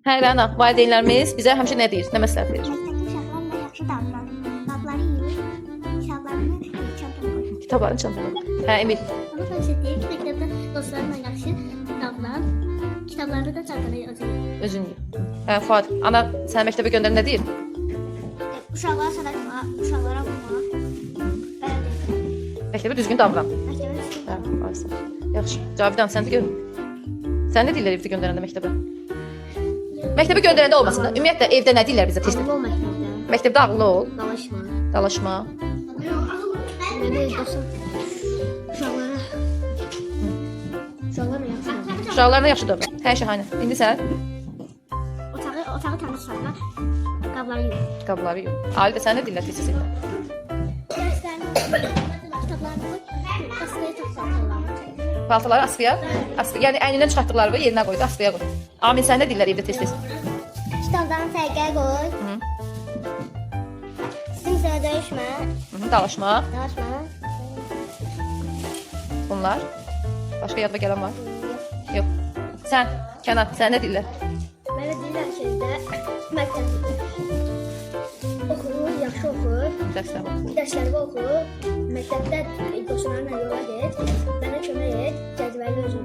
Hə, Rəna, valideynlərimiz bizə həmişə nə deyir, nə məsləhət verir? Məktəbdə uşaqlarla yaxşı davran. Qabları yuyur, kitablarını çantaya qoy. Kitabların çantaları. Hə, Emil. Ama polise deyir ki, məktəbdə dostlarınla yaxşı davran. Kitablarını da çantaya özün. Özün yuyur. Hə, Fuad, ana səni məktəbə göndərən nə deyir? Uşaqlara sadaqa, uşaqlara vurma. Belə deyir. Məktəbə düzgün davran. Məktəbə düşün. Hə, aysa. Yaxşı. Cavidan, sən də gör. Sən nə deyirlər evdə göndərəndə məktəbə? Məktəbə göndərəndə olmasın da. Ümumiyyətlə evdə nə deyirlər bizə tez? Ağıllı ol məktəbdə. Məktəbdə ağıllı ol, Dalaşma. dalaşma. Belə dostum. Uşaqlara. Uşaqlara yaxşı davran. Uşaqlarına yaxşı davran. Hər şey aynı. İndi sən Otağı təmiz saxla. Qabları yuyur. qabları yuyur. Ali də sən nə deyirlər tez evdə? Dərslərini, kitablarını qoy. Asıya çox saxlayırlar. Paltaları asfaya, yəni əynindən çıxartdıqları yerinə qoydu, asfaya qoy. Amin sən nə deyirlər evdə tez-tez? Kitablarını sərgiyə qoy. Sizin döyüşmə. Dalaşma. Dalaşma. Bunlar. Başqa yadıma gələn var? Yox. Sən, Kənan, sən nə deyirlər? Mənə deyirlər ki, məktəbdə oxu, yaxşı oxu, Dərslər oxu. dərslərini oxu, məktəbdə dostlarınla yola get, mənə kömək et, cədvəli özün.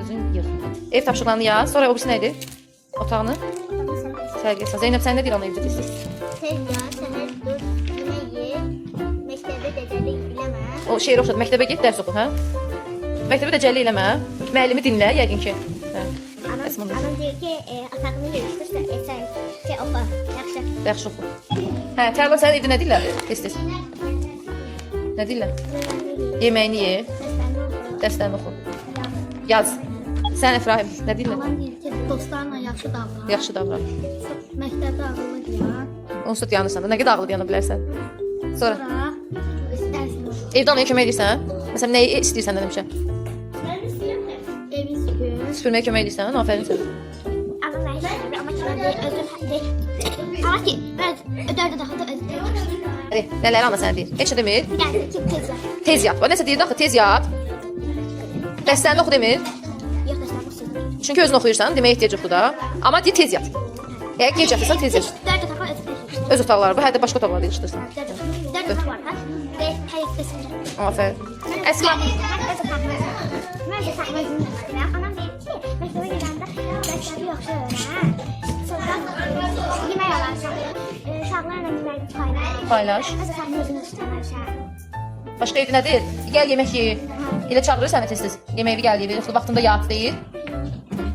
Özün yığ. Ev tapşırıqlarını yaz, sonra o birisi nə edir? Otağını sərgiyə sal. Zeynəb, sən nə deyir ana evdə tez-tez? Tez ya, səhər dur, yemək ye, məktəbdə dəcəlik biləmə. O şeir oxudu, məktəbə get, dərs oxu, hə? Məktəbə dəcəllik eləmə. Müəllimi dinlə, yəqin ki. Hə. Anam deyir ki, otağını yığışdırsa, sən oxu, yaxşı. Yaxşı oxu. Hə, Tərlan sənin evdə nə deyirlər? Tez-tez. Nə deyirlər? Yeməyini ye, dərslərini oxu. Yaz. Sən Əfrahim, nə deyirlər? Anam deyir ki, dostlarla yaxşı davran. Yaxşı davran. Məktəbdə ağıllı deyil. Onsuz da yanırsan da, nə qədər ağlı yana bilərsən. Sonra Sonra istərsən. evdə anaya kömək edirsən? Məsələn, nəyi istəyirsən demişə? Mən istəyirəm ki, evi süpür. Süpürməyə kömək edirsən, aferin sənə. Ama mən istəyirəm, amma ki, mən özüm Ama ki, mən ödərdə daha da özüm. Nələri ana sənə deyir? Heç nə demir? Bir dənə ki, tez yap. Tez yat. O nəsə deyir axı, tez yat. Dərslərini oxu demir. Yox, dəstəm olsun. Çünki özün oxuyursan, deməyə ehtiyac yoxdur da. Amma deyir tez yat. Əgər gec yatırsan, tez yat. Dörd otaq var, özüm yığışdırdım. Öz otaqları var, hətta başqa otaqlarda yığışdırsan. Dörd otaq var da. Və həyətdəsində. Aferin. Əsla. Mən də saxma özüm yığışdırıram. Anam deyir ki, məktəbə gedəndə dərsləri yaxşı öyrən. Sonra yemək alarsan. Uşaqlarla yemək paylaş. Paylaş. Mən də saxma özüm yığışdırıram. Başqa evdə nə deyir? Gəl yemək ye. Elə çağırır səni tez-tez. Yeməyi gəl ye, yoxsa vaxtında yat deyir.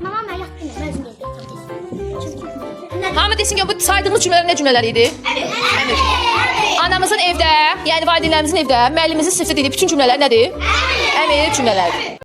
Mamam da yatdı, mən özüm yedim. Hamı desin ki, bu saydığımız cümlələr nə cümlələr idi? Əmir. Anamızın evdə, yəni valideynlərimizin evdə, müəllimimizin sinifdə dediyi bütün cümlələr nədir? Əmir cümlələrdir.